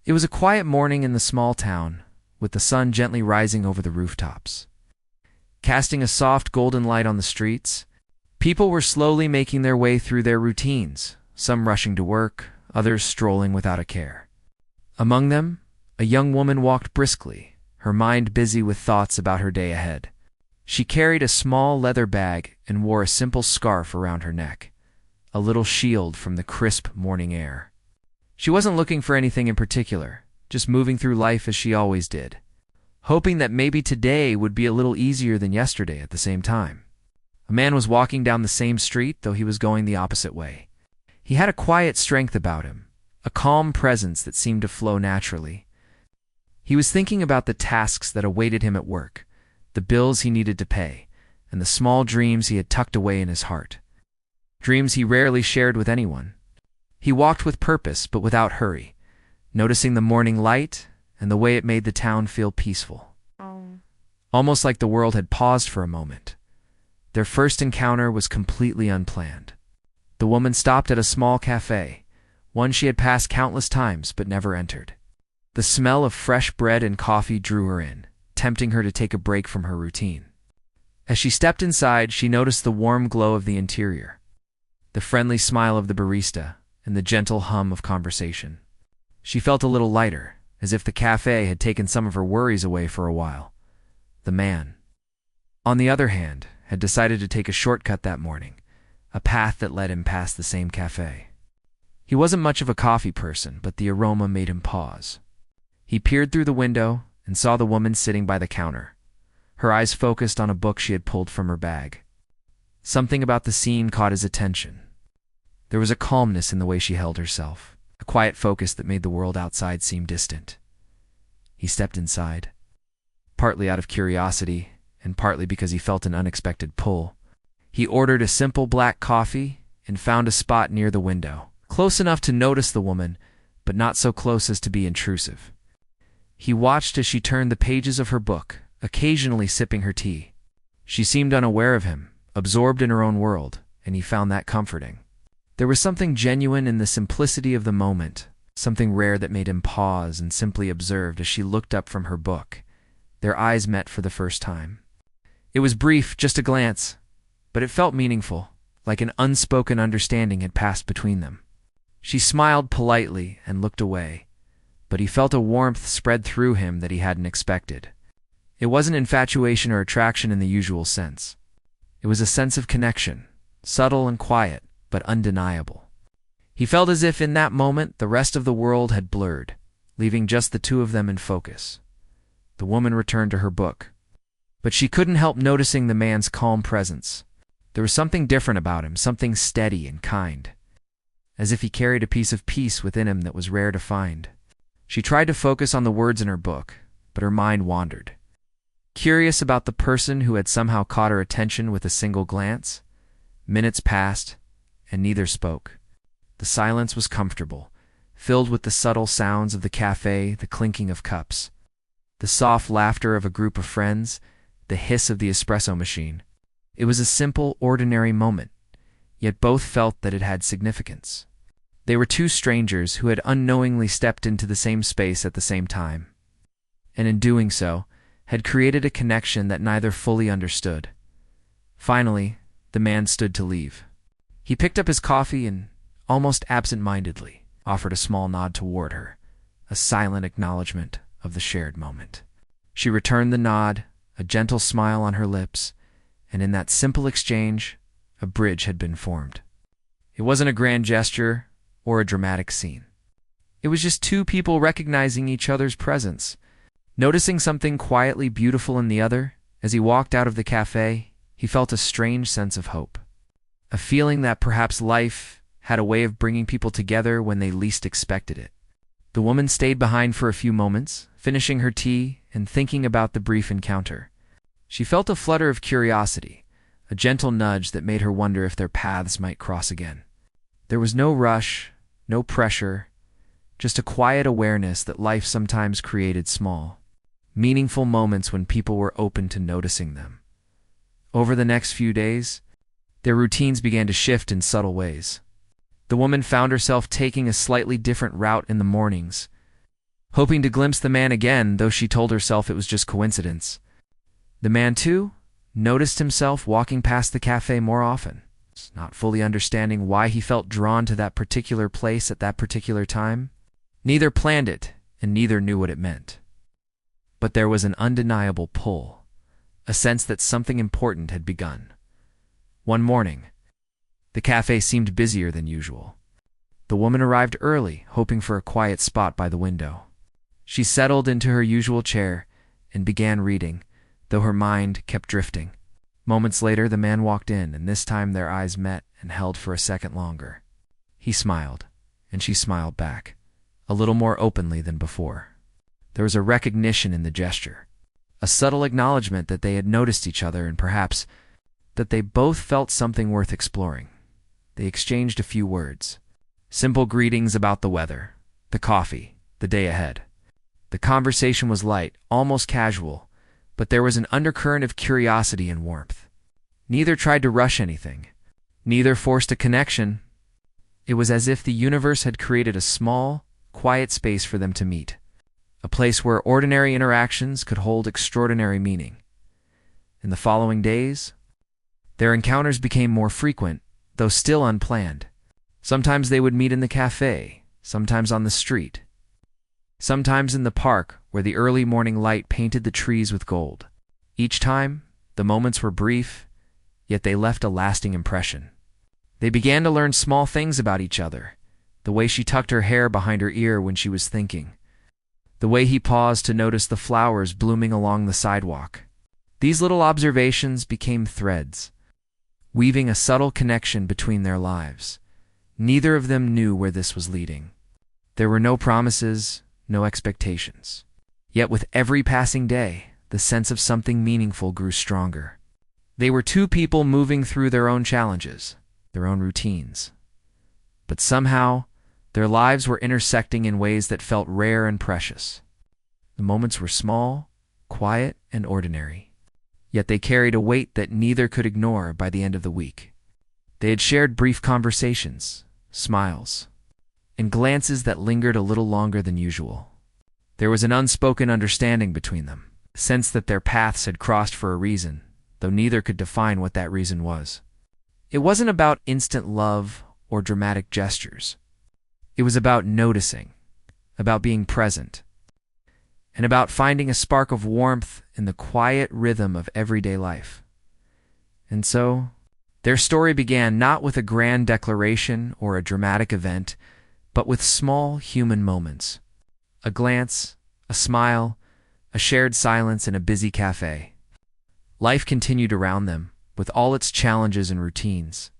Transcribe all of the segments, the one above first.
It was a quiet morning in the small town, with the sun gently rising over the rooftops. Casting a soft golden light on the streets, people were slowly making their way through their routines, some rushing to work, others strolling without a care. Among them, a young woman walked briskly, her mind busy with thoughts about her day ahead. She carried a small leather bag and wore a simple scarf around her neck, a little shield from the crisp morning air. She wasn't looking for anything in particular, just moving through life as she always did, hoping that maybe today would be a little easier than yesterday at the same time. A man was walking down the same street, though he was going the opposite way. He had a quiet strength about him, a calm presence that seemed to flow naturally. He was thinking about the tasks that awaited him at work, the bills he needed to pay, and the small dreams he had tucked away in his heart. Dreams he rarely shared with anyone. He walked with purpose, but without hurry, noticing the morning light and the way it made the town feel peaceful. Almost like the world had paused for a moment. Their first encounter was completely unplanned. The woman stopped at a small cafe, one she had passed countless times but never entered. The smell of fresh bread and coffee drew her in, tempting her to take a break from her routine. As she stepped inside, she noticed the warm glow of the interior, the friendly smile of the barista, and the gentle hum of conversation. She felt a little lighter, as if the cafe had taken some of her worries away for a while. The man, on the other hand, had decided to take a shortcut that morning, a path that led him past the same cafe. He wasn't much of a coffee person, but the aroma made him pause. He peered through the window and saw the woman sitting by the counter, her eyes focused on a book she had pulled from her bag. Something about the scene caught his attention. There was a calmness in the way she held herself, a quiet focus that made the world outside seem distant. He stepped inside, partly out of curiosity and partly because he felt an unexpected pull. He ordered a simple black coffee and found a spot near the window, close enough to notice the woman, but not so close as to be intrusive. He watched as she turned the pages of her book, occasionally sipping her tea. She seemed unaware of him, absorbed in her own world, and he found that comforting. There was something genuine in the simplicity of the moment, something rare that made him pause and simply observed as she looked up from her book. Their eyes met for the first time. It was brief, just a glance, but it felt meaningful, like an unspoken understanding had passed between them. She smiled politely and looked away, but he felt a warmth spread through him that he hadn't expected. It wasn't infatuation or attraction in the usual sense. It was a sense of connection, subtle and quiet, but undeniable. He felt as if in that moment the rest of the world had blurred, leaving just the two of them in focus. The woman returned to her book, but she couldn't help noticing the man's calm presence. There was something different about him, something steady and kind, as if he carried a piece of peace within him that was rare to find. She tried to focus on the words in her book, but her mind wandered. Curious about the person who had somehow caught her attention with a single glance, minutes passed, and neither spoke. The silence was comfortable, filled with the subtle sounds of the cafe, the clinking of cups, the soft laughter of a group of friends, the hiss of the espresso machine. It was a simple, ordinary moment, yet both felt that it had significance. They were two strangers who had unknowingly stepped into the same space at the same time, and in doing so, had created a connection that neither fully understood. Finally, the man stood to leave. He picked up his coffee and, almost absent-mindedly, offered a small nod toward her, a silent acknowledgement of the shared moment. She returned the nod, a gentle smile on her lips, and in that simple exchange, a bridge had been formed. It wasn't a grand gesture or a dramatic scene. It was just two people recognizing each other's presence, noticing something quietly beautiful in the other. As he walked out of the cafe, he felt a strange sense of hope. A feeling that perhaps life had a way of bringing people together when they least expected it. The woman stayed behind for a few moments, finishing her tea and thinking about the brief encounter. She felt a flutter of curiosity, a gentle nudge that made her wonder if their paths might cross again. There was no rush, no pressure, just a quiet awareness that life sometimes created small, meaningful moments when people were open to noticing them. Over the next few days, their routines began to shift in subtle ways. The woman found herself taking a slightly different route in the mornings, hoping to glimpse the man again, though she told herself it was just coincidence. The man, too, noticed himself walking past the cafe more often, not fully understanding why he felt drawn to that particular place at that particular time. Neither planned it, and neither knew what it meant. But there was an undeniable pull, a sense that something important had begun. One morning, the cafe seemed busier than usual. The woman arrived early, hoping for a quiet spot by the window. She settled into her usual chair and began reading, though her mind kept drifting. Moments later, the man walked in, and this time their eyes met and held for a second longer. He smiled, and she smiled back, a little more openly than before. There was a recognition in the gesture, a subtle acknowledgement that they had noticed each other and perhaps that they both felt something worth exploring. They exchanged a few words. Simple greetings about the weather, the coffee, the day ahead. The conversation was light, almost casual, but there was an undercurrent of curiosity and warmth. Neither tried to rush anything. Neither forced a connection. It was as if the universe had created a small, quiet space for them to meet, a place where ordinary interactions could hold extraordinary meaning. In the following days, their encounters became more frequent, though still unplanned. Sometimes they would meet in the cafe, sometimes on the street, sometimes in the park where the early morning light painted the trees with gold. Each time, the moments were brief, yet they left a lasting impression. They began to learn small things about each other, the way she tucked her hair behind her ear when she was thinking, the way he paused to notice the flowers blooming along the sidewalk. These little observations became threads, weaving a subtle connection between their lives. Neither of them knew where this was leading. There were no promises, no expectations. Yet with every passing day, the sense of something meaningful grew stronger. They were two people moving through their own challenges, their own routines. But somehow, their lives were intersecting in ways that felt rare and precious. The moments were small, quiet, and ordinary. Yet they carried a weight that neither could ignore by the end of the week. They had shared brief conversations, smiles, and glances that lingered a little longer than usual. There was an unspoken understanding between them, a sense that their paths had crossed for a reason, though neither could define what that reason was. It wasn't about instant love or dramatic gestures. It was about noticing, about being present, and about finding a spark of warmth in the quiet rhythm of everyday life. And so, their story began not with a grand declaration or a dramatic event, but with small human moments. A glance, a smile, a shared silence in a busy cafe. Life continued around them, with all its challenges and routines.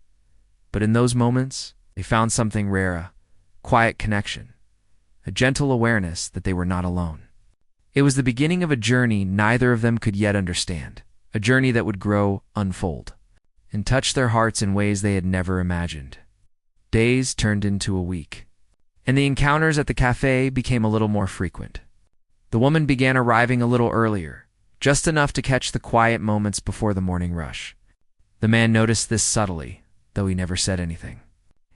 But in those moments, they found something rare, a quiet connection, a gentle awareness that they were not alone. It was the beginning of a journey neither of them could yet understand, a journey that would grow, unfold, and touch their hearts in ways they had never imagined. Days turned into a week, and the encounters at the cafe became a little more frequent. The woman began arriving a little earlier, just enough to catch the quiet moments before the morning rush. The man noticed this subtly, though he never said anything.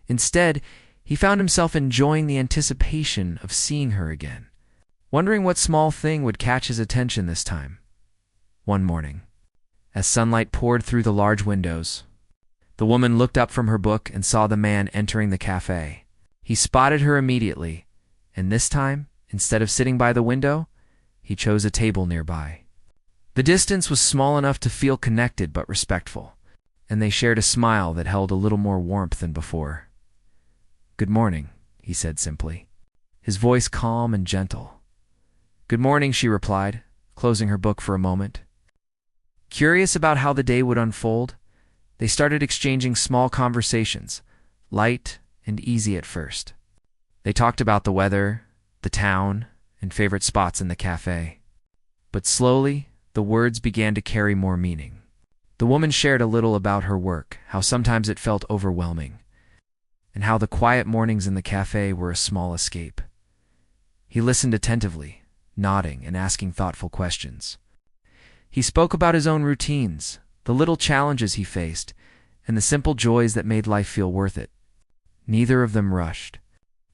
Instead, he found himself enjoying the anticipation of seeing her again, wondering what small thing would catch his attention this time. One morning, as sunlight poured through the large windows, the woman looked up from her book and saw the man entering the cafe. He spotted her immediately, and this time, instead of sitting by the window, he chose a table nearby. The distance was small enough to feel connected but respectful, and they shared a smile that held a little more warmth than before. "Good morning," he said simply, his voice calm and gentle. "Good morning," she replied, closing her book for a moment. Curious about how the day would unfold, they started exchanging small conversations, light and easy at first. They talked about the weather, the town, and favorite spots in the cafe. But slowly, the words began to carry more meaning. The woman shared a little about her work, how sometimes it felt overwhelming, and how the quiet mornings in the cafe were a small escape. He listened attentively, nodding and asking thoughtful questions. He spoke about his own routines, the little challenges he faced, and the simple joys that made life feel worth it. Neither of them rushed.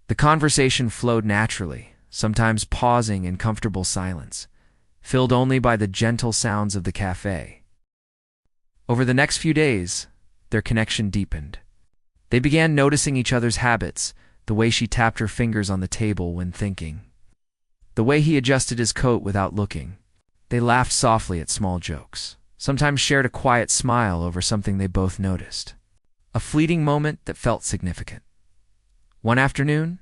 The conversation flowed naturally, sometimes pausing in comfortable silence, filled only by the gentle sounds of the cafe. Over the next few days, their connection deepened. They began noticing each other's habits, the way she tapped her fingers on the table when thinking, the way he adjusted his coat without looking. They laughed softly at small jokes, sometimes shared a quiet smile over something they both noticed. A fleeting moment that felt significant. One afternoon,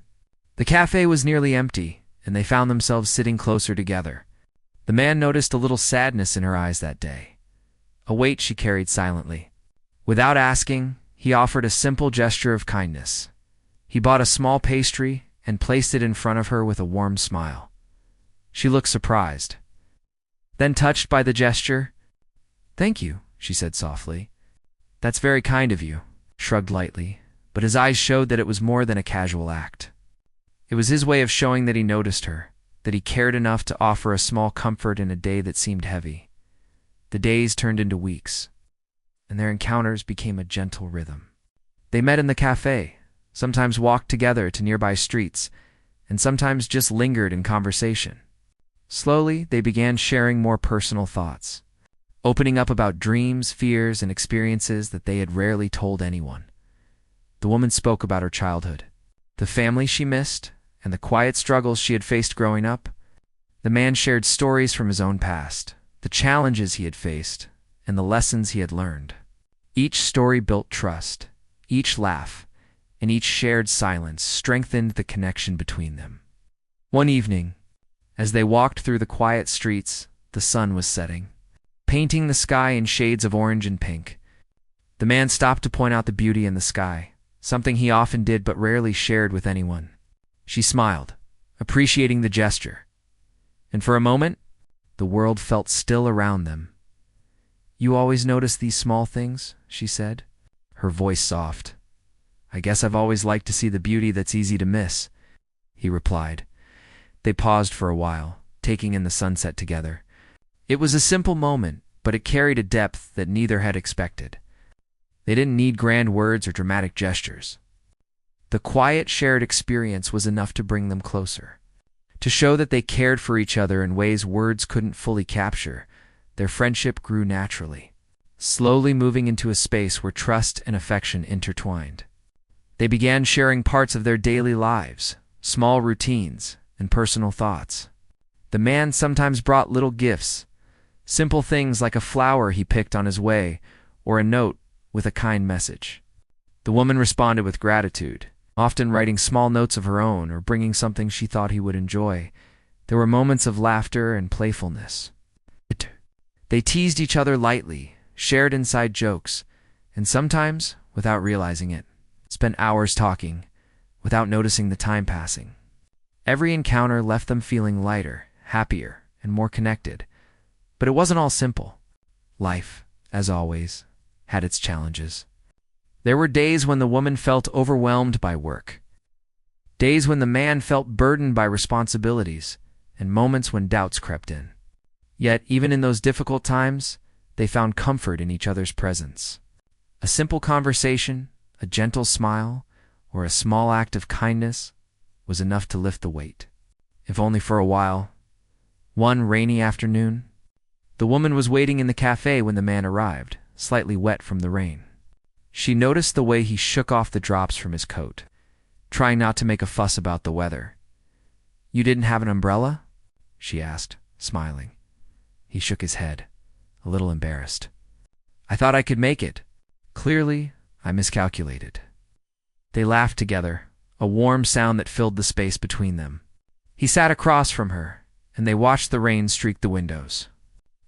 the cafe was nearly empty, and they found themselves sitting closer together. The man noticed a little sadness in her eyes that day, a weight she carried silently. Without asking, he offered a simple gesture of kindness. He bought a small pastry and placed it in front of her with a warm smile. She looked surprised, then touched by the gesture. "Thank you," she said softly. "That's very kind of you," shrugged lightly, but his eyes showed that it was more than a casual act. It was his way of showing that he noticed her, that he cared enough to offer a small comfort in a day that seemed heavy. The days turned into weeks, and their encounters became a gentle rhythm. They met in the cafe, sometimes walked together to nearby streets, and sometimes just lingered in conversation. Slowly, they began sharing more personal thoughts, opening up about dreams, fears, and experiences that they had rarely told anyone. The woman spoke about her childhood, the family she missed, and the quiet struggles she had faced growing up. The man shared stories from his own past, the challenges he had faced, and the lessons he had learned. Each story built trust, each laugh, and each shared silence strengthened the connection between them. One evening, as they walked through the quiet streets, the sun was setting, painting the sky in shades of orange and pink. The man stopped to point out the beauty in the sky, something he often did but rarely shared with anyone. She smiled, appreciating the gesture, and for a moment, the world felt still around them. "You always notice these small things?" she said, her voice soft. "I guess I've always liked to see the beauty that's easy to miss," he replied. They paused for a while, taking in the sunset together. It was a simple moment, but it carried a depth that neither had expected. They didn't need grand words or dramatic gestures. The quiet shared experience was enough to bring them closer, to show that they cared for each other in ways words couldn't fully capture. Their friendship grew naturally, slowly moving into a space where trust and affection intertwined. They began sharing parts of their daily lives, small routines, and personal thoughts. The man sometimes brought little gifts, simple things like a flower he picked on his way, or a note with a kind message. The woman responded with gratitude, often writing small notes of her own or bringing something she thought he would enjoy. There were moments of laughter and playfulness. They teased each other lightly, shared inside jokes, and sometimes, without realizing it, spent hours talking, without noticing the time passing. Every encounter left them feeling lighter, happier, and more connected. But it wasn't all simple. Life, as always, had its challenges. There were days when the woman felt overwhelmed by work, days when the man felt burdened by responsibilities, and moments when doubts crept in. Yet, even in those difficult times, they found comfort in each other's presence. A simple conversation, a gentle smile, or a small act of kindness was enough to lift the weight, if only for a while. One rainy afternoon, the woman was waiting in the cafe when the man arrived, slightly wet from the rain. She noticed the way he shook off the drops from his coat, trying not to make a fuss about the weather. "You didn't have an umbrella?" she asked, smiling. He shook his head, a little embarrassed. "I thought I could make it. Clearly, I miscalculated." They laughed together, a warm sound that filled the space between them. He sat across from her, and they watched the rain streak the windows,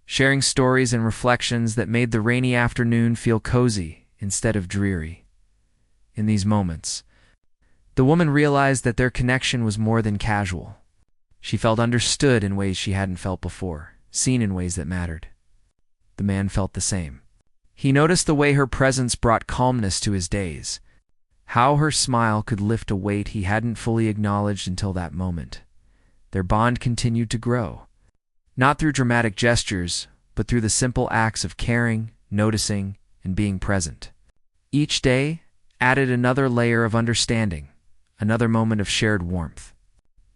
sharing stories and reflections that made the rainy afternoon feel cozy instead of dreary. In these moments, the woman realized that their connection was more than casual. She felt understood in ways she hadn't felt before, seen in ways that mattered. The man felt the same. He noticed the way her presence brought calmness to his days, how her smile could lift a weight he hadn't fully acknowledged until that moment. Their bond continued to grow, not through dramatic gestures, but through the simple acts of caring, noticing, and being present. Each day added another layer of understanding, another moment of shared warmth.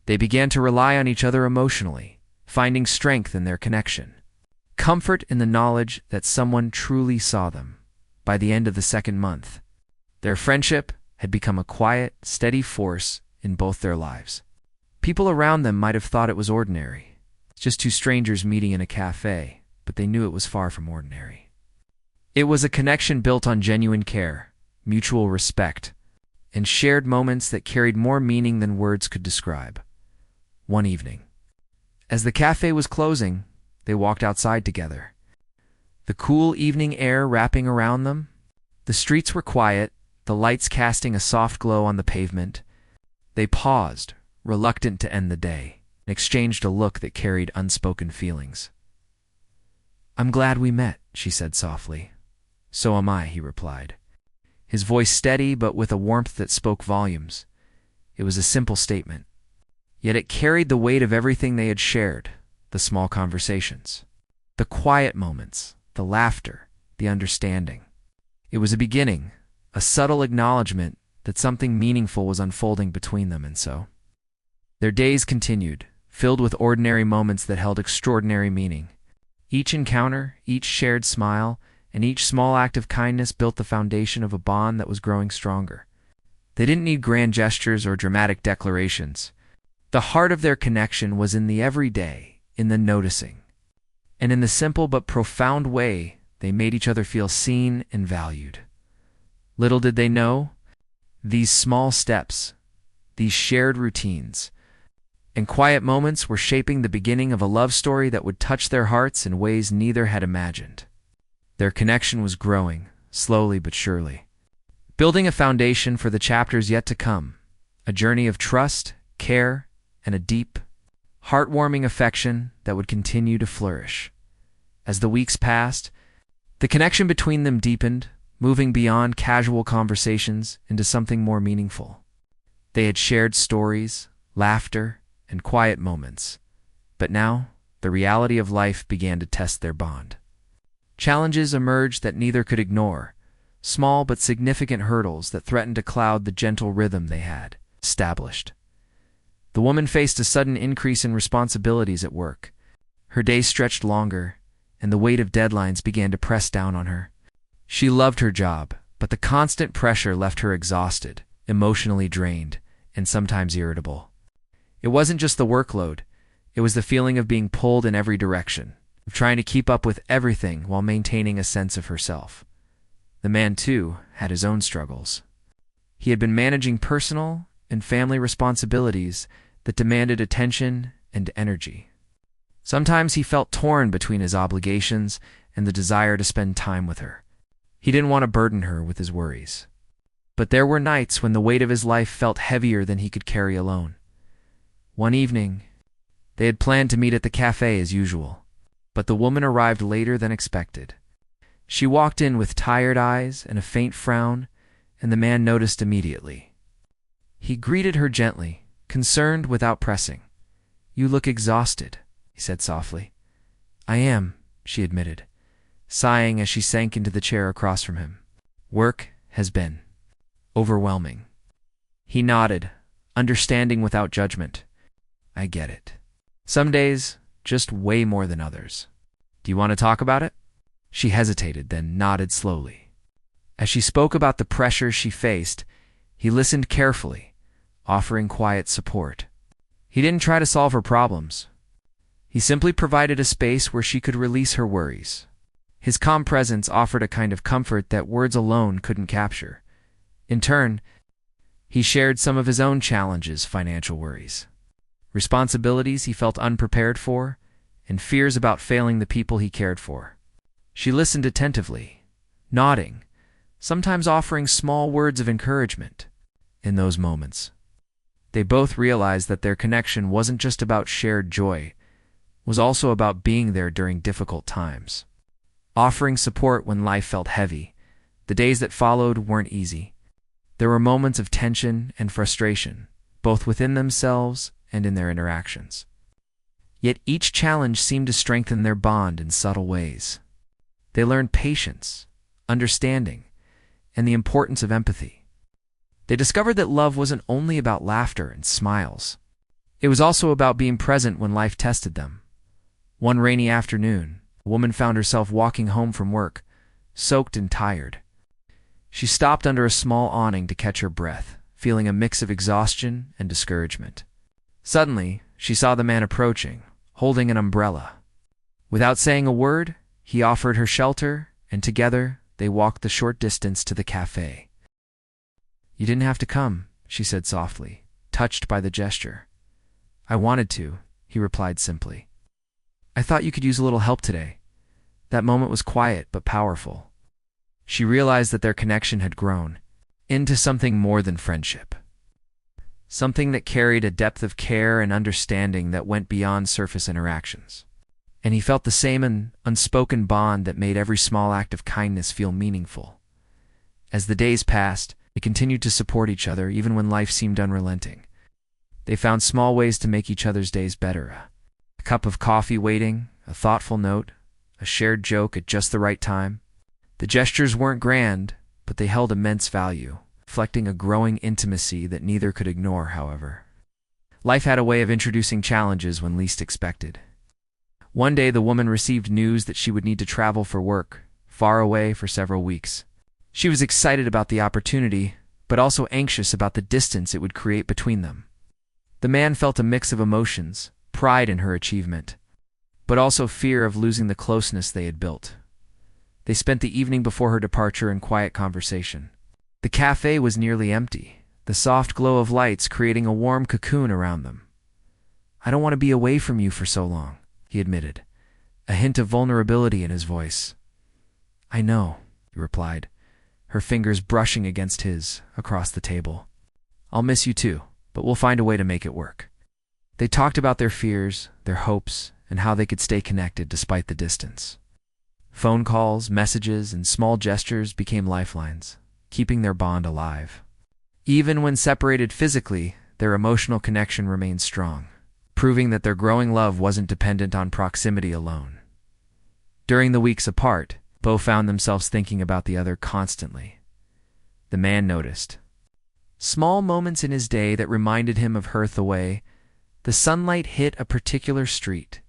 They began to rely on each other emotionally, finding strength in their connection, comfort in the knowledge that someone truly saw them. By the end of the second month, their friendship had become a quiet, steady force in both their lives. People around them might have thought it was ordinary, just two strangers meeting in a cafe, but they knew it was far from ordinary. It was a connection built on genuine care, mutual respect, and shared moments that carried more meaning than words could describe. One evening, as the cafe was closing, they walked outside together. The cool evening air wrapping around them, the streets were quiet, the lights casting a soft glow on the pavement. They paused, reluctant to end the day, and exchanged a look that carried unspoken feelings. "I'm glad we met," she said softly. "So am I," he replied, his voice steady but with a warmth that spoke volumes. It was a simple statement, yet it carried the weight of everything they had shared, the small conversations, the quiet moments, the laughter, the understanding. It was a beginning, a subtle acknowledgement that something meaningful was unfolding between them, and so their days continued, filled with ordinary moments that held extraordinary meaning. Each encounter, each shared smile, and each small act of kindness built the foundation of a bond that was growing stronger. They didn't need grand gestures or dramatic declarations. The heart of their connection was in the everyday, in the noticing. And in the simple but profound way, they made each other feel seen and valued. Little did they know, these small steps, these shared routines, and quiet moments were shaping the beginning of a love story that would touch their hearts in ways neither had imagined. Their connection was growing, slowly but surely, building a foundation for the chapters yet to come, a journey of trust, care, and a deep, heartwarming affection that would continue to flourish. As the weeks passed, the connection between them deepened, moving beyond casual conversations into something more meaningful. They had shared stories, laughter, and quiet moments, but now the reality of life began to test their bond. Challenges emerged that neither could ignore, small but significant hurdles that threatened to cloud the gentle rhythm they had established. The woman faced a sudden increase in responsibilities at work. Her days stretched longer, and the weight of deadlines began to press down on her. She loved her job, but the constant pressure left her exhausted, emotionally drained, and sometimes irritable. It wasn't just the workload, it was the feeling of being pulled in every direction, of trying to keep up with everything while maintaining a sense of herself. The man, too, had his own struggles. He had been managing personal and family responsibilities that demanded attention and energy. Sometimes he felt torn between his obligations and the desire to spend time with her. He didn't want to burden her with his worries. But there were nights when the weight of his life felt heavier than he could carry alone. One evening, they had planned to meet at the cafe as usual, but the woman arrived later than expected. She walked in with tired eyes and a faint frown, and the man noticed immediately. He greeted her gently, concerned without pressing. "You look exhausted," he said softly. "I am," she admitted, sighing as she sank into the chair across from him. "Work has been overwhelming." He nodded, understanding without judgment. "I get it. Some days, just way more than others. Do you want to talk about it?" She hesitated, then nodded slowly. As she spoke about the pressures she faced, he listened carefully, offering quiet support. He didn't try to solve her problems. He simply provided a space where she could release her worries. His calm presence offered a kind of comfort that words alone couldn't capture. In turn, he shared some of his own challenges, financial worries, responsibilities he felt unprepared for, and fears about failing the people he cared for. She listened attentively, nodding, sometimes offering small words of encouragement. In those moments, they both realized that their connection wasn't just about shared joy, it was also about being there during difficult times, offering support when life felt heavy. The days that followed weren't easy. There were moments of tension and frustration, both within themselves and in their interactions. Yet each challenge seemed to strengthen their bond in subtle ways. They learned patience, understanding, and the importance of empathy. They discovered that love wasn't only about laughter and smiles. It was also about being present when life tested them. One rainy afternoon, a woman found herself walking home from work, soaked and tired. She stopped under a small awning to catch her breath, feeling a mix of exhaustion and discouragement. Suddenly, she saw the man approaching, holding an umbrella. Without saying a word, he offered her shelter, and together they walked the short distance to the cafe. "You didn't have to come," she said softly, touched by the gesture. "I wanted to," he replied simply. "I thought you could use a little help today." That moment was quiet but powerful. She realized that their connection had grown into something more than friendship. Something that carried a depth of care and understanding that went beyond surface interactions. And he felt the same unspoken bond that made every small act of kindness feel meaningful. As the days passed, they continued to support each other even when life seemed unrelenting. They found small ways to make each other's days better. A cup of coffee waiting, a thoughtful note, a shared joke at just the right time. The gestures weren't grand, but they held immense value, reflecting a growing intimacy that neither could ignore, however. Life had a way of introducing challenges when least expected. One day the woman received news that she would need to travel for work, far away for several weeks. She was excited about the opportunity, but also anxious about the distance it would create between them. The man felt a mix of emotions, pride in her achievement, but also fear of losing the closeness they had built. They spent the evening before her departure in quiet conversation. The cafe was nearly empty, the soft glow of lights creating a warm cocoon around them. "I don't want to be away from you for so long," he admitted, a hint of vulnerability in his voice. "I know," he replied, her fingers brushing against his across the table. "I'll miss you too, but we'll find a way to make it work." They talked about their fears, their hopes, and how they could stay connected despite the distance. Phone calls, messages, and small gestures became lifelines, keeping their bond alive. Even when separated physically, their emotional connection remained strong, proving that their growing love wasn't dependent on proximity alone. During the weeks apart, both found themselves thinking about the other constantly. The man noticed small moments in his day that reminded him of her. The way the sunlight hit a particular street,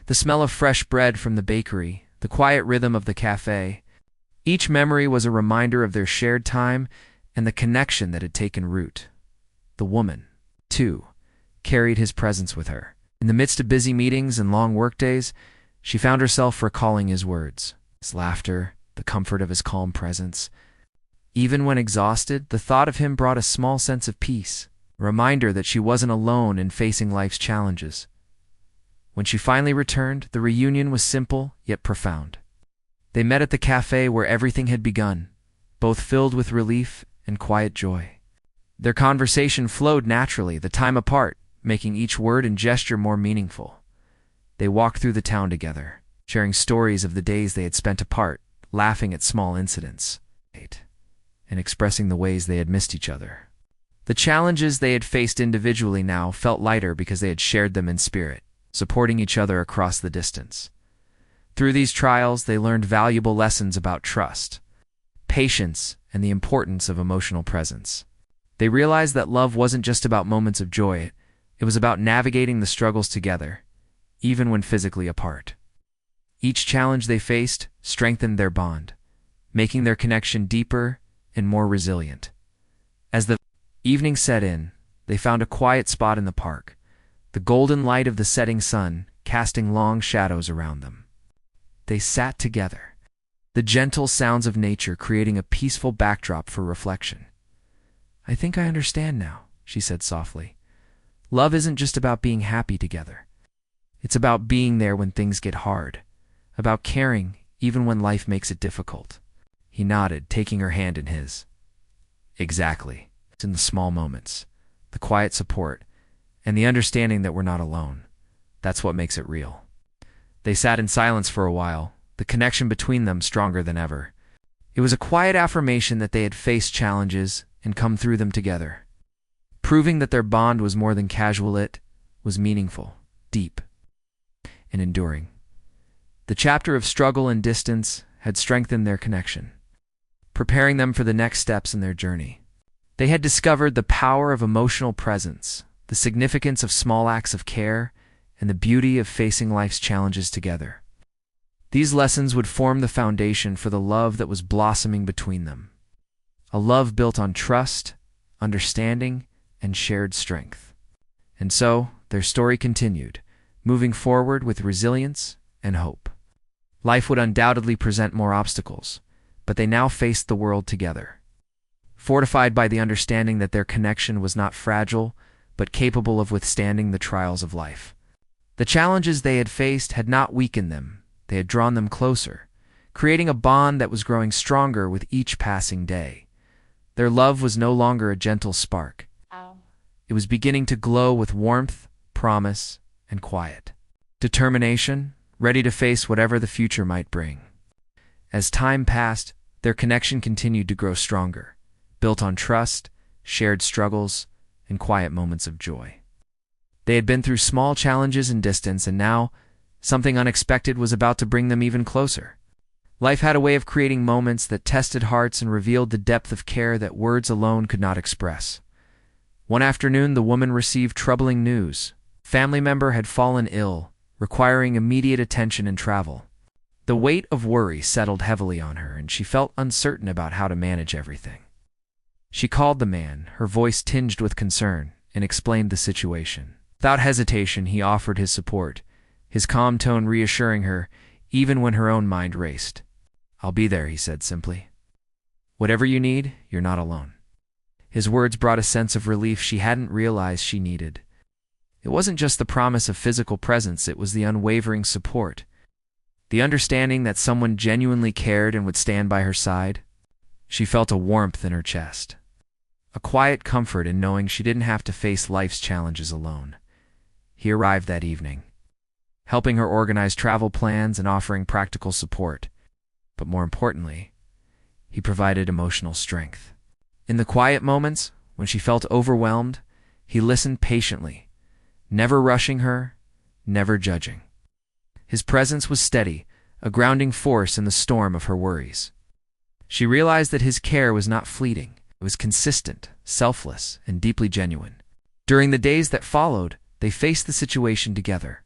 the smell of fresh bread from the bakery, the quiet rhythm of the cafe. Each memory was a reminder of their shared time and the connection that had taken root. The woman, too, carried his presence with her. In the midst of busy meetings and long workdays, she found herself recalling his words, his laughter, the comfort of his calm presence. Even when exhausted, the thought of him brought a small sense of peace, a reminder that she wasn't alone in facing life's challenges. When she finally returned, the reunion was simple yet profound. They met at the cafe where everything had begun, both filled with relief and quiet joy. Their conversation flowed naturally, the time apart, making each word and gesture more meaningful. They walked through the town together, sharing stories of the days they had spent apart, laughing at small incidents, and expressing the ways they had missed each other. The challenges they had faced individually now felt lighter because they had shared them in spirit, supporting each other across the distance. Through these trials, they learned valuable lessons about trust, patience, and the importance of emotional presence. They realized that love wasn't just about moments of joy, it was about navigating the struggles together, even when physically apart. Each challenge they faced strengthened their bond, making their connection deeper and more resilient. As the evening set in, they found a quiet spot in the park, the golden light of the setting sun casting long shadows around them. They sat together, the gentle sounds of nature creating a peaceful backdrop for reflection. "I think I understand now," she said softly. "Love isn't just about being happy together. It's about being there when things get hard, about caring even when life makes it difficult." He nodded, taking her hand in his. "Exactly. It's in the small moments, the quiet support, and the understanding that we're not alone. That's what makes it real." They sat in silence for a while, the connection between them stronger than ever. It was a quiet affirmation that they had faced challenges and come through them together, proving that their bond was more than casual, it was meaningful, deep, and enduring. The chapter of struggle and distance had strengthened their connection, preparing them for the next steps in their journey. They had discovered the power of emotional presence, the significance of small acts of care, and the beauty of facing life's challenges together. These lessons would form the foundation for the love that was blossoming between them. A love built on trust, understanding, and shared strength. And so, their story continued, moving forward with resilience and hope. Life would undoubtedly present more obstacles, but they now faced the world together, fortified by the understanding that their connection was not fragile, but capable of withstanding the trials of life. The challenges they had faced had not weakened them, they had drawn them closer, creating a bond that was growing stronger with each passing day. Their love was no longer a gentle spark. It was beginning to glow with warmth, promise, and quiet. Determination, ready to face whatever the future might bring. As time passed, their connection continued to grow stronger, built on trust, shared struggles, and quiet moments of joy. They had been through small challenges and distance, and now, something unexpected was about to bring them even closer. Life had a way of creating moments that tested hearts and revealed the depth of care that words alone could not express. One afternoon, the woman received troubling news. A family member had fallen ill, requiring immediate attention and travel. The weight of worry settled heavily on her, and she felt uncertain about how to manage everything. She called the man, her voice tinged with concern, and explained the situation. Without hesitation, he offered his support, his calm tone reassuring her, even when her own mind raced. "I'll be there," he said simply. "Whatever you need, you're not alone." His words brought a sense of relief she hadn't realized she needed. It wasn't just the promise of physical presence, it was the unwavering support. The understanding that someone genuinely cared and would stand by her side. She felt a warmth in her chest. A quiet comfort in knowing she didn't have to face life's challenges alone. He arrived that evening, helping her organize travel plans and offering practical support. But more importantly, he provided emotional strength. In the quiet moments, when she felt overwhelmed, he listened patiently, never rushing her, never judging. His presence was steady, a grounding force in the storm of her worries. She realized that his care was not fleeting. It was consistent, selfless, and deeply genuine. During the days that followed, they faced the situation together.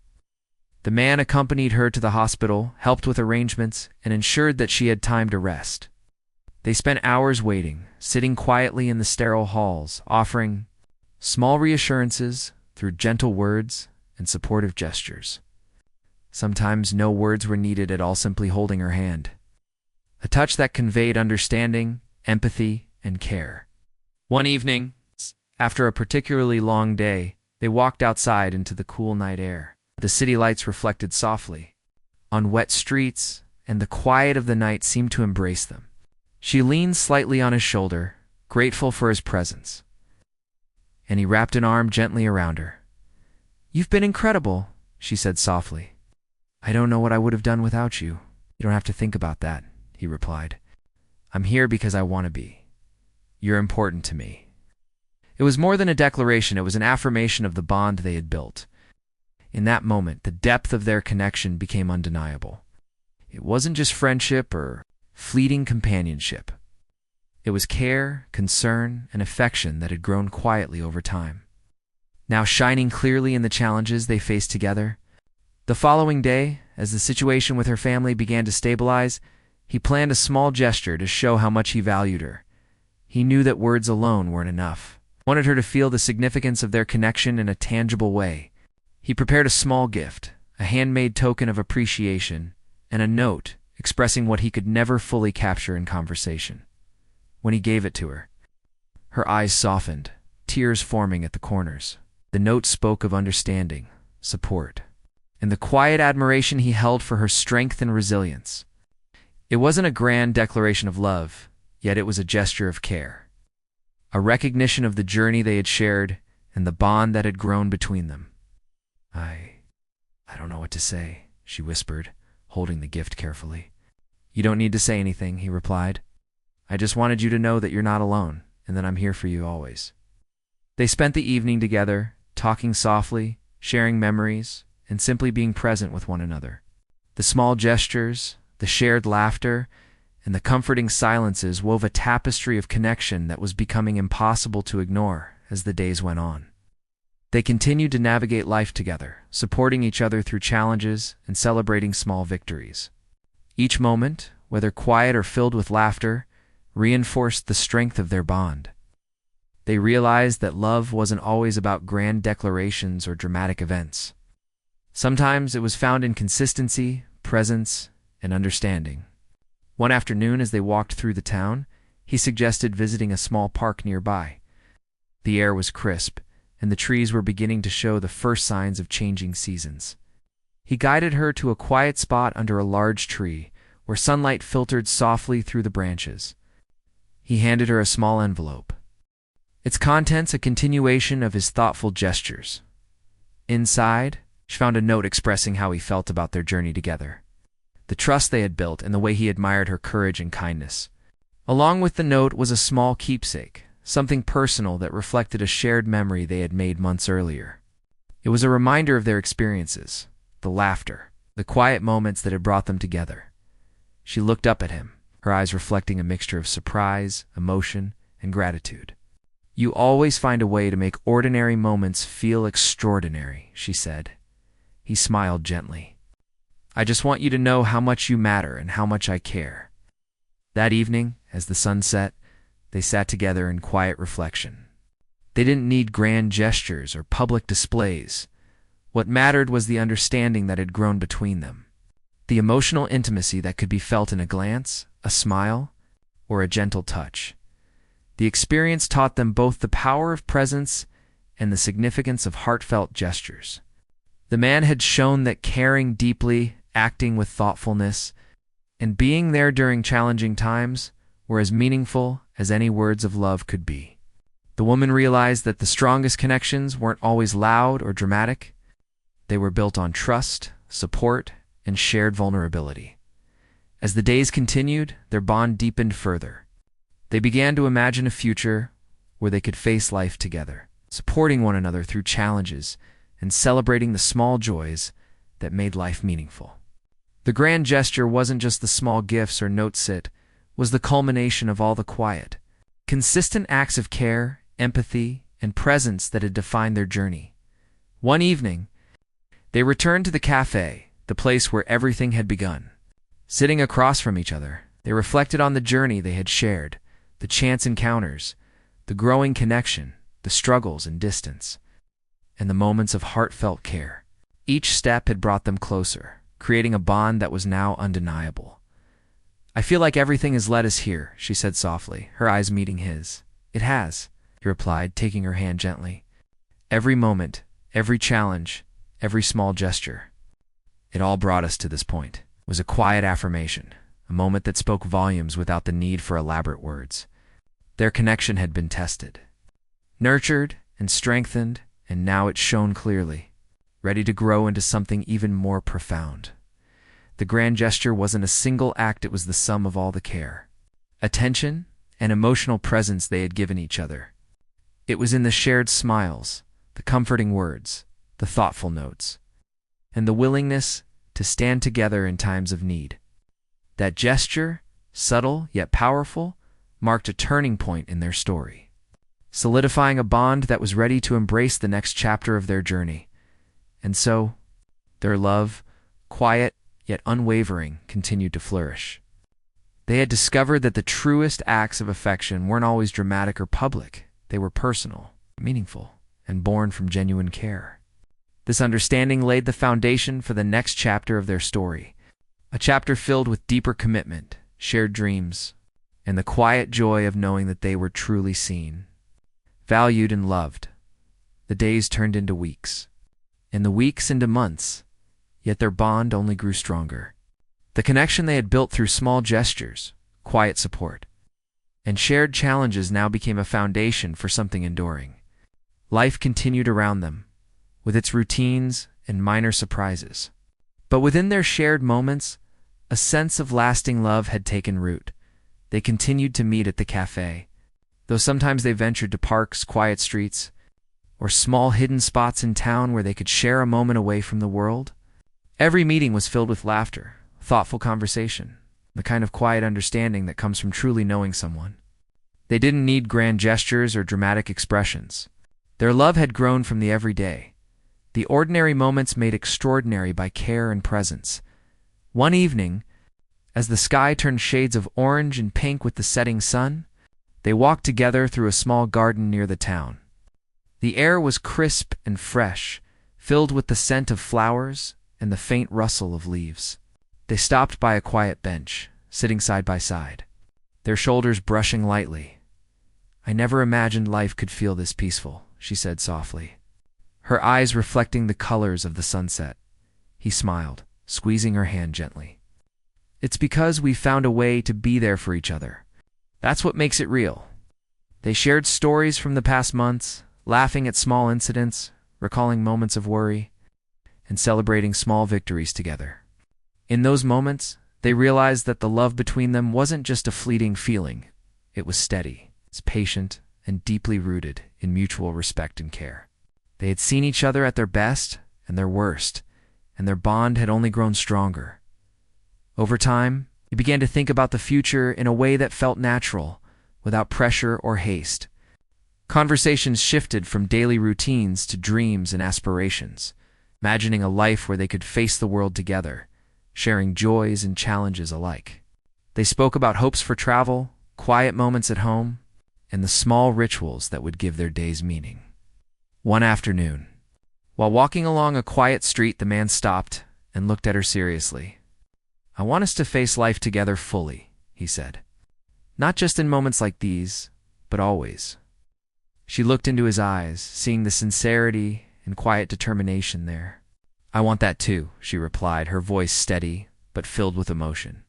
The man accompanied her to the hospital, helped with arrangements, and ensured that she had time to rest. They spent hours waiting, sitting quietly in the sterile halls, offering small reassurances through gentle words and supportive gestures. Sometimes no words were needed at all, simply holding her hand. A touch that conveyed understanding, empathy, and care. One evening, after a particularly long day, they walked outside into the cool night air. The city lights reflected softly on wet streets, and the quiet of the night seemed to embrace them. She leaned slightly on his shoulder, grateful for his presence, and he wrapped an arm gently around her. "You've been incredible," she said softly. "I don't know what I would have done without you." "You don't have to think about that," he replied. "I'm here because I want to be. You're important to me." It was more than a declaration, it was an affirmation of the bond they had built. In that moment, the depth of their connection became undeniable. It wasn't just friendship or fleeting companionship. It was care, concern, and affection that had grown quietly over time, now shining clearly in the challenges they faced together. The following day, as the situation with her family began to stabilize, he planned a small gesture to show how much he valued her. He knew that words alone weren't enough. He wanted her to feel the significance of their connection in a tangible way. He prepared a small gift, a handmade token of appreciation, and a note expressing what he could never fully capture in conversation. When he gave it to her, her eyes softened, tears forming at the corners. The note spoke of understanding, support, and the quiet admiration he held for her strength and resilience. It wasn't a grand declaration of love, yet it was a gesture of care, a recognition of the journey they had shared and the bond that had grown between them. I don't know what to say," she whispered, holding the gift carefully. "You don't need to say anything," he replied. "I just wanted you to know that you're not alone, and that I'm here for you always." They spent the evening together, talking softly, sharing memories, and simply being present with one another. The small gestures, the shared laughter, and the comforting silences wove a tapestry of connection that was becoming impossible to ignore as the days went on. They continued to navigate life together, supporting each other through challenges and celebrating small victories. Each moment, whether quiet or filled with laughter, reinforced the strength of their bond. They realized that love wasn't always about grand declarations or dramatic events. Sometimes it was found in consistency, presence, and understanding. One afternoon, as they walked through the town, he suggested visiting a small park nearby. The air was crisp, and the trees were beginning to show the first signs of changing seasons. He guided her to a quiet spot under a large tree, where sunlight filtered softly through the branches. He handed her a small envelope. Its contents a continuation of his thoughtful gestures. Inside, she found a note expressing how he felt about their journey together, the trust they had built, and the way he admired her courage and kindness. Along with the note was a small keepsake, something personal that reflected a shared memory they had made months earlier. It was a reminder of their experiences, the laughter, the quiet moments that had brought them together. She looked up at him, her eyes reflecting a mixture of surprise, emotion, and gratitude. "You always find a way to make ordinary moments feel extraordinary," she said. He smiled gently. "I just want you to know how much you matter and how much I care." That evening, as the sun set, they sat together in quiet reflection. They didn't need grand gestures or public displays. What mattered was the understanding that had grown between them, the emotional intimacy that could be felt in a glance, a smile, or a gentle touch. The experience taught them both the power of presence and the significance of heartfelt gestures. The man had shown that caring deeply, acting with thoughtfulness, and being there during challenging times were as meaningful as any words of love could be. The woman realized that the strongest connections weren't always loud or dramatic. They were built on trust, support, and shared vulnerability. As the days continued, their bond deepened further. They began to imagine a future where they could face life together, supporting one another through challenges and celebrating the small joys that made life meaningful. The grand gesture wasn't just the small gifts or notes, it was the culmination of all the quiet, consistent acts of care, empathy, and presence that had defined their journey. One evening, they returned to the cafe, the place where everything had begun. Sitting across from each other, they reflected on the journey they had shared, the chance encounters, the growing connection, the struggles and distance, and the moments of heartfelt care. Each step had brought them closer, creating a bond that was now undeniable. "I feel like everything has led us here," she said softly, her eyes meeting his. "It has," he replied, taking her hand gently. "Every moment, every challenge, every small gesture. It all brought us to this point." It was a quiet affirmation, a moment that spoke volumes without the need for elaborate words. Their connection had been tested, nurtured, and strengthened, and now it shone clearly, ready to grow into something even more profound. The grand gesture wasn't a single act, it was the sum of all the care, attention, and emotional presence they had given each other. It was in the shared smiles, the comforting words, the thoughtful notes, and the willingness to stand together in times of need. That gesture, subtle yet powerful, marked a turning point in their story, solidifying a bond that was ready to embrace the next chapter of their journey. And so, their love, quiet yet unwavering, continued to flourish. They had discovered that the truest acts of affection weren't always dramatic or public. They were personal, meaningful, and born from genuine care. This understanding laid the foundation for the next chapter of their story, a chapter filled with deeper commitment, shared dreams, and the quiet joy of knowing that they were truly seen, valued, and loved. The days turned into weeks, and the weeks into months, yet their bond only grew stronger. The connection they had built through small gestures, quiet support, and shared challenges now became a foundation for something enduring. Life continued around them, with its routines and minor surprises. But within their shared moments, a sense of lasting love had taken root. They continued to meet at the cafe, though sometimes they ventured to parks, quiet streets, or small hidden spots in town where they could share a moment away from the world. Every meeting was filled with laughter, thoughtful conversation, the kind of quiet understanding that comes from truly knowing someone. They didn't need grand gestures or dramatic expressions. Their love had grown from the everyday, the ordinary moments made extraordinary by care and presence. One evening, as the sky turned shades of orange and pink with the setting sun, they walked together through a small garden near the town. The air was crisp and fresh, filled with the scent of flowers and the faint rustle of leaves. They stopped by a quiet bench, sitting side by side, their shoulders brushing lightly. "I never imagined life could feel this peaceful," she said softly, her eyes reflecting the colors of the sunset. He smiled, squeezing her hand gently. "It's because we found a way to be there for each other. That's what makes it real." They shared stories from the past months, laughing at small incidents, recalling moments of worry, and celebrating small victories together. In those moments, they realized that the love between them wasn't just a fleeting feeling. It was steady, it's patient, and deeply rooted in mutual respect and care. They had seen each other at their best and their worst, and their bond had only grown stronger. Over time, they began to think about the future in a way that felt natural, without pressure or haste. Conversations shifted from daily routines to dreams and aspirations, imagining a life where they could face the world together, sharing joys and challenges alike. They spoke about hopes for travel, quiet moments at home, and the small rituals that would give their days meaning. One afternoon, while walking along a quiet street, the man stopped and looked at her seriously. "I want us to face life together fully," he said. "Not just in moments like these, but always." She looked into his eyes, seeing the sincerity and quiet determination there. "I want that too," she replied, her voice steady but filled with emotion.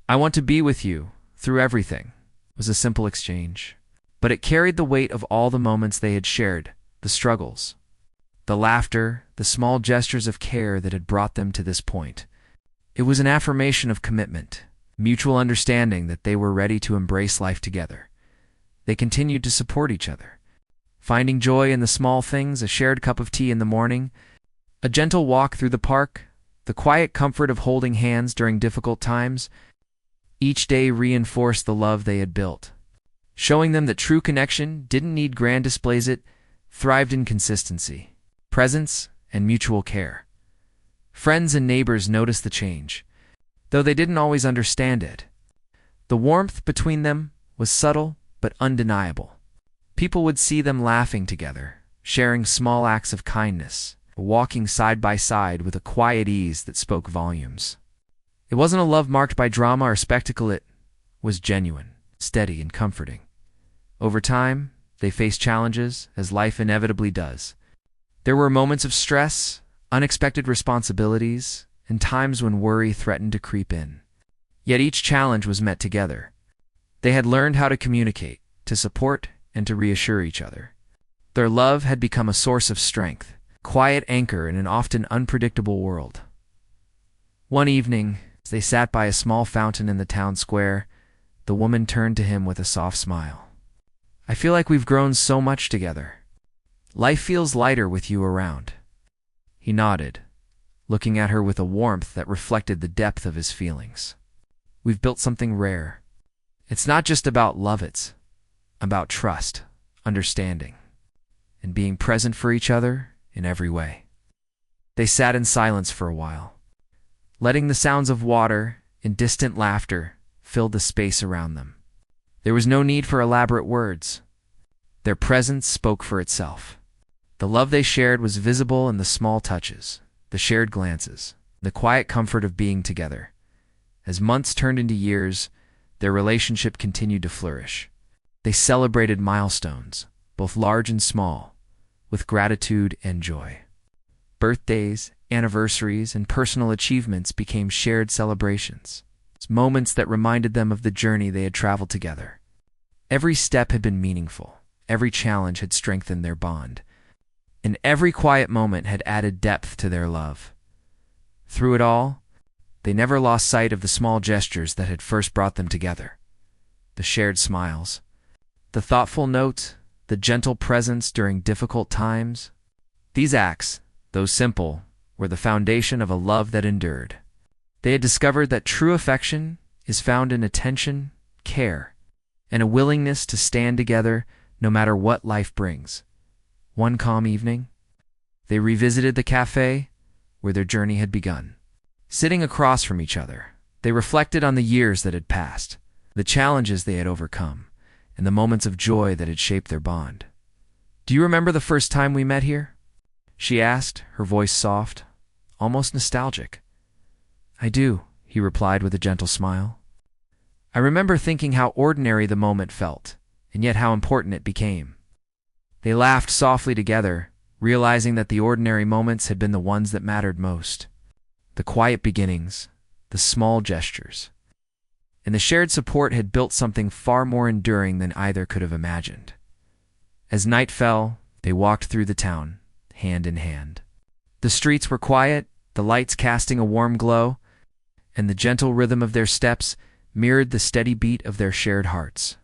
"I want to be with you through everything." It was a simple exchange, but it carried the weight of all the moments they had shared, the struggles, the laughter, the small gestures of care that had brought them to this point. It was an affirmation of commitment, mutual understanding that they were ready to embrace life together. They continued to support each other, finding joy in the small things, a shared cup of tea in the morning, a gentle walk through the park, the quiet comfort of holding hands during difficult times. Each day reinforced the love they had built, showing them that true connection didn't need grand displays. It thrived in consistency, presence, and mutual care. Friends and neighbors noticed the change, though they didn't always understand it. The warmth between them was subtle but undeniable. People would see them laughing together, sharing small acts of kindness, walking side by side with a quiet ease that spoke volumes. It wasn't a love marked by drama or spectacle. It was genuine, steady, and comforting. Over time, they faced challenges, as life inevitably does. There were moments of stress, unexpected responsibilities, and times when worry threatened to creep in. Yet each challenge was met together. They had learned how to communicate, to support, and to reassure each other. Their love had become a source of strength, quiet anchor in an often unpredictable world. One evening, as they sat by a small fountain in the town square, the woman turned to him with a soft smile. "I feel like we've grown so much together. Life feels lighter with you around." He nodded, looking at her with a warmth that reflected the depth of his feelings. "We've built something rare. It's not just about love, it's about trust, understanding, and being present for each other in every way." They sat in silence for a while, letting the sounds of water and distant laughter fill the space around them. There was no need for elaborate words. Their presence spoke for itself. The love they shared was visible in the small touches, the shared glances, the quiet comfort of being together. As months turned into years, their relationship continued to flourish. They celebrated milestones, both large and small, with gratitude and joy. Birthdays, anniversaries, and personal achievements became shared celebrations, moments that reminded them of the journey they had traveled together. Every step had been meaningful, every challenge had strengthened their bond, and every quiet moment had added depth to their love. Through it all, they never lost sight of the small gestures that had first brought them together. The shared smiles, the thoughtful notes, the gentle presence during difficult times. These acts, though simple, were the foundation of a love that endured. They had discovered that true affection is found in attention, care, and a willingness to stand together no matter what life brings. One calm evening, they revisited the cafe where their journey had begun. Sitting across from each other, they reflected on the years that had passed, the challenges they had overcome, and the moments of joy that had shaped their bond. "Do you remember the first time we met here?" she asked, her voice soft, almost nostalgic. "I do," he replied with a gentle smile. "I remember thinking how ordinary the moment felt, and yet how important it became." They laughed softly together, realizing that the ordinary moments had been the ones that mattered most. The quiet beginnings, the small gestures, and the shared support had built something far more enduring than either could have imagined. As night fell, they walked through the town, hand in hand. The streets were quiet, the lights casting a warm glow, and the gentle rhythm of their steps mirrored the steady beat of their shared hearts.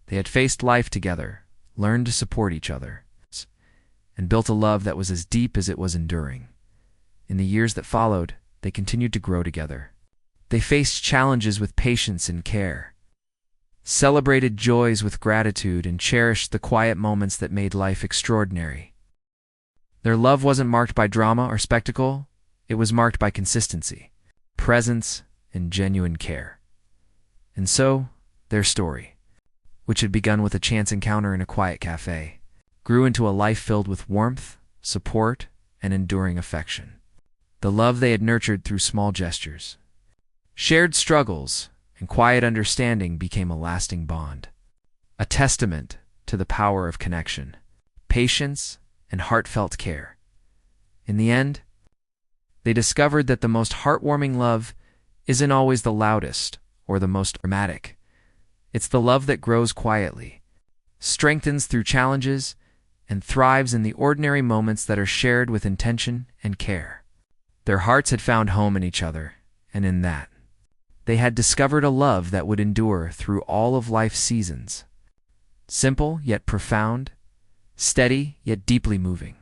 They had faced life together, learned to support each other, and built a love that was as deep as it was enduring. In the years that followed, they continued to grow together. They faced challenges with patience and care, celebrated joys with gratitude, and cherished the quiet moments that made life extraordinary. Their love wasn't marked by drama or spectacle, it was marked by consistency, presence, and genuine care. And so, their story, which had begun with a chance encounter in a quiet cafe, grew into a life filled with warmth, support, and enduring affection. The love they had nurtured through small gestures, shared struggles, and quiet understanding became a lasting bond, a testament to the power of connection, patience, and heartfelt care. In the end, they discovered that the most heartwarming love isn't always the loudest or the most dramatic. It's the love that grows quietly, strengthens through challenges, and thrives in the ordinary moments that are shared with intention and care. Their hearts had found home in each other, and in that, they had discovered a love that would endure through all of life's seasons. Simple yet profound, steady yet deeply moving.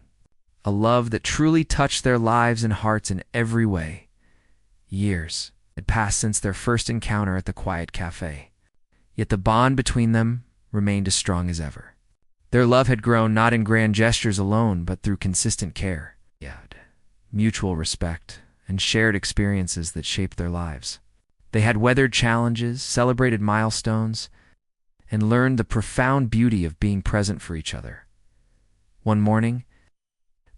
A love that truly touched their lives and hearts in every way. Years had passed since their first encounter at the quiet cafe, yet the bond between them remained as strong as ever. Their love had grown not in grand gestures alone, but through consistent care, mutual respect, and shared experiences that shaped their lives. They had weathered challenges, celebrated milestones, and learned the profound beauty of being present for each other. One morning,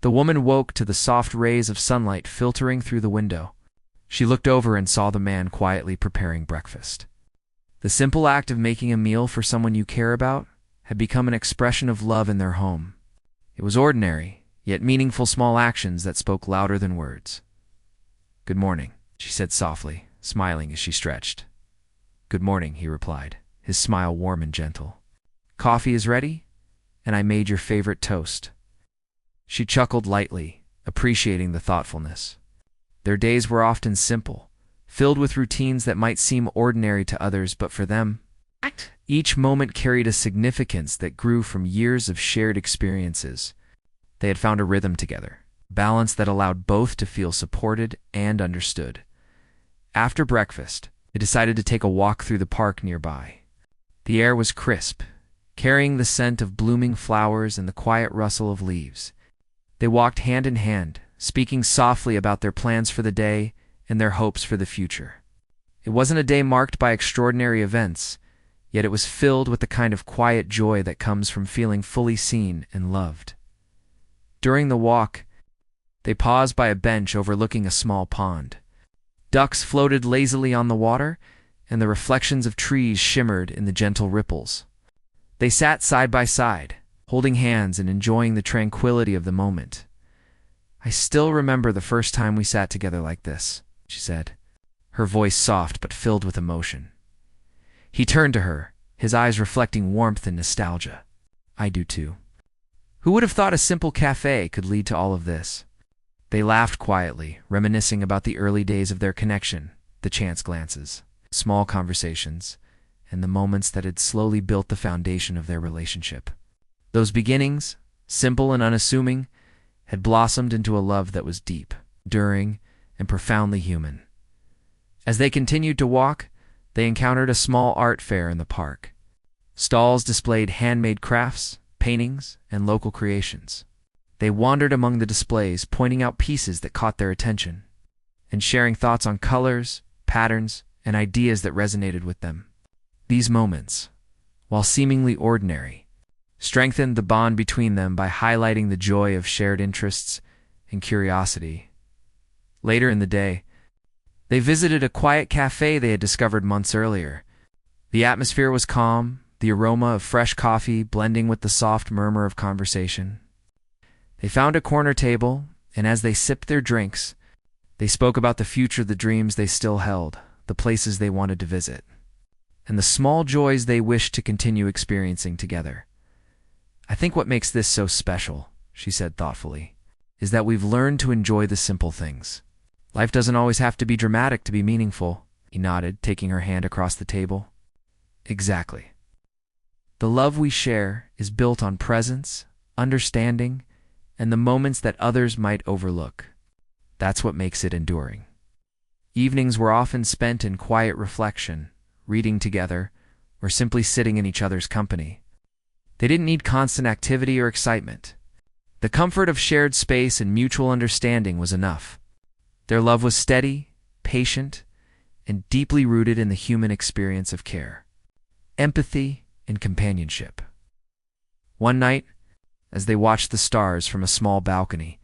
the woman woke to the soft rays of sunlight filtering through the window. She looked over and saw the man quietly preparing breakfast. The simple act of making a meal for someone you care about had become an expression of love in their home. It was ordinary, yet meaningful small actions that spoke louder than words. "Good morning," she said softly, smiling as she stretched. "Good morning," he replied, his smile warm and gentle. "Coffee is ready, and I made your favorite toast." She chuckled lightly, appreciating the thoughtfulness. Their days were often simple, filled with routines that might seem ordinary to others, but for them, each moment carried a significance that grew from years of shared experiences. They had found a rhythm together, balance that allowed both to feel supported and understood. After breakfast, they decided to take a walk through the park nearby. The air was crisp, carrying the scent of blooming flowers and the quiet rustle of leaves. They walked hand in hand, speaking softly about their plans for the day and their hopes for the future. It wasn't a day marked by extraordinary events, yet it was filled with the kind of quiet joy that comes from feeling fully seen and loved. During the walk, they paused by a bench overlooking a small pond. Ducks floated lazily on the water, and the reflections of trees shimmered in the gentle ripples. They sat side by side, holding hands and enjoying the tranquility of the moment. "I still remember the first time we sat together like this," she said, her voice soft but filled with emotion. He turned to her, his eyes reflecting warmth and nostalgia. "I do too. Who would have thought a simple cafe could lead to all of this?" They laughed quietly, reminiscing about the early days of their connection, the chance glances, small conversations, and the moments that had slowly built the foundation of their relationship. Those beginnings, simple and unassuming, had blossomed into a love that was deep, enduring, and profoundly human. As they continued to walk, they encountered a small art fair in the park. Stalls displayed handmade crafts, paintings, and local creations. They wandered among the displays, pointing out pieces that caught their attention, and sharing thoughts on colors, patterns, and ideas that resonated with them. These moments, while seemingly ordinary, strengthened the bond between them by highlighting the joy of shared interests and curiosity. Later in the day, they visited a quiet cafe they had discovered months earlier. The atmosphere was calm, the aroma of fresh coffee blending with the soft murmur of conversation. They found a corner table, and as they sipped their drinks, they spoke about the future, the dreams they still held, the places they wanted to visit, and the small joys they wished to continue experiencing together. "I think what makes this so special," she said thoughtfully, "is that we've learned to enjoy the simple things. Life doesn't always have to be dramatic to be meaningful." He nodded, taking her hand across the table. "Exactly. The love we share is built on presence, understanding, and the moments that others might overlook. That's what makes it enduring." Evenings were often spent in quiet reflection, reading together, or simply sitting in each other's company. They didn't need constant activity or excitement. The comfort of shared space and mutual understanding was enough. Their love was steady, patient, and deeply rooted in the human experience of care, empathy, and companionship. One night, as they watched the stars from a small balcony,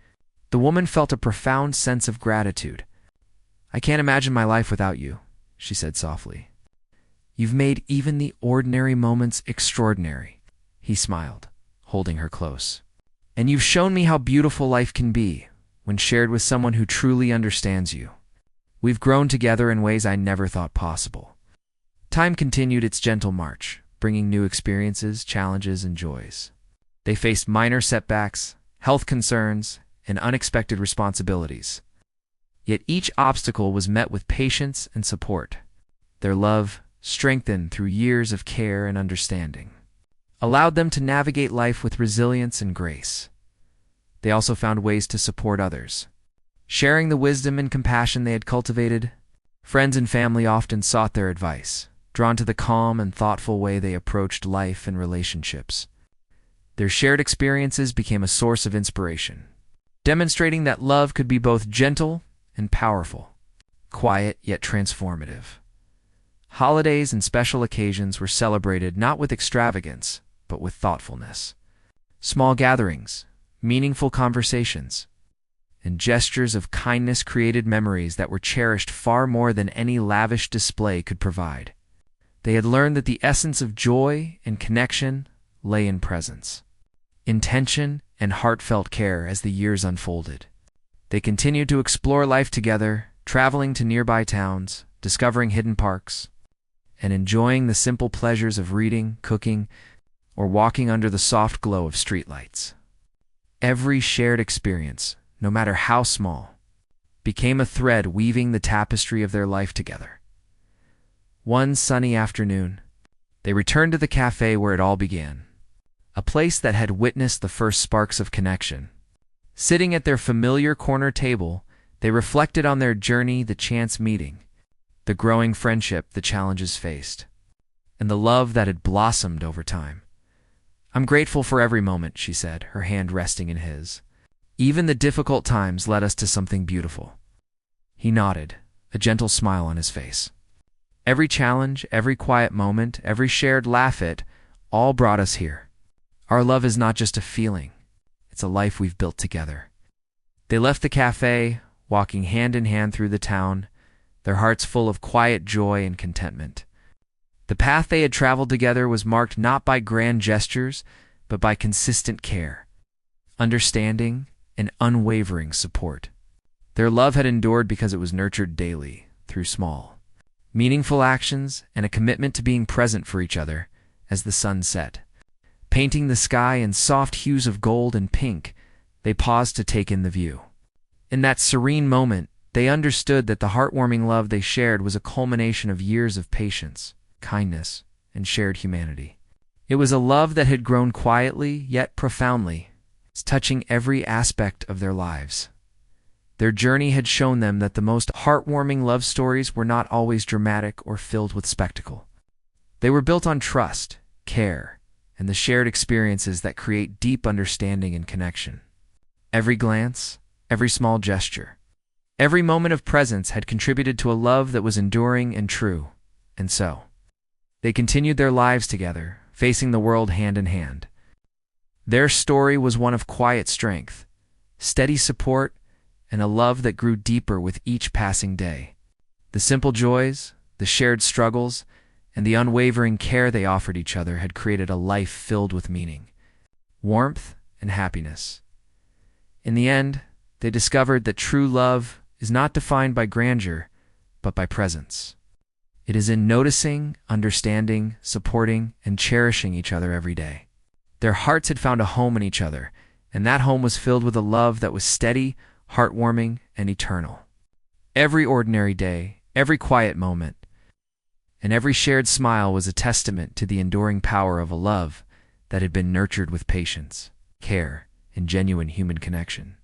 the woman felt a profound sense of gratitude. "I can't imagine my life without you," she said softly. "You've made even the ordinary moments extraordinary." He smiled, holding her close. "And you've shown me how beautiful life can be when shared with someone who truly understands you. We've grown together in ways I never thought possible." Time continued its gentle march, bringing new experiences, challenges, and joys. They faced minor setbacks, health concerns, and unexpected responsibilities. Yet each obstacle was met with patience and support. Their love, strengthened through years of care and understanding, allowed them to navigate life with resilience and grace. They also found ways to support others, sharing the wisdom and compassion they had cultivated. Friends and family often sought their advice, drawn to the calm and thoughtful way they approached life and relationships. Their shared experiences became a source of inspiration, demonstrating that love could be both gentle and powerful, quiet yet transformative. Holidays and special occasions were celebrated not with extravagance, but with thoughtfulness. Small gatherings, meaningful conversations, and gestures of kindness created memories that were cherished far more than any lavish display could provide. They had learned that the essence of joy and connection lay in presence, intention, and heartfelt care. As the years unfolded, they continued to explore life together, traveling to nearby towns, discovering hidden parks, and enjoying the simple pleasures of reading, cooking, or walking under the soft glow of streetlights. Every shared experience, no matter how small, became a thread weaving the tapestry of their life together. One sunny afternoon, they returned to the cafe where it all began, a place that had witnessed the first sparks of connection. Sitting at their familiar corner table, they reflected on their journey, the chance meeting, the growing friendship, the challenges faced, and the love that had blossomed over time. "I'm grateful for every moment," she said, her hand resting in his. "Even the difficult times led us to something beautiful." He nodded, a gentle smile on his face. "Every challenge, every quiet moment, every shared laugh, it all brought us here. Our love is not just a feeling, it's a life we've built together." They left the cafe, walking hand in hand through the town, their hearts full of quiet joy and contentment. The path they had traveled together was marked not by grand gestures, but by consistent care, understanding, and unwavering support. Their love had endured because it was nurtured daily, through small, meaningful actions and a commitment to being present for each other. As the sun set, painting the sky in soft hues of gold and pink, they paused to take in the view. In that serene moment, they understood that the heartwarming love they shared was a culmination of years of patience, kindness, and shared humanity. It was a love that had grown quietly yet profoundly, touching every aspect of their lives. Their journey had shown them that the most heartwarming love stories were not always dramatic or filled with spectacle. They were built on trust, care, and the shared experiences that create deep understanding and connection. Every glance, every small gesture, every moment of presence had contributed to a love that was enduring and true, and so they continued their lives together, facing the world hand in hand. Their story was one of quiet strength, steady support, and a love that grew deeper with each passing day. The simple joys, the shared struggles, and the unwavering care they offered each other had created a life filled with meaning, warmth, and happiness. In the end, they discovered that true love is not defined by grandeur, but by presence. It is in noticing, understanding, supporting, and cherishing each other every day. Their hearts had found a home in each other, and that home was filled with a love that was steady, heartwarming, and eternal. Every ordinary day, every quiet moment, and every shared smile was a testament to the enduring power of a love that had been nurtured with patience, care, and genuine human connection.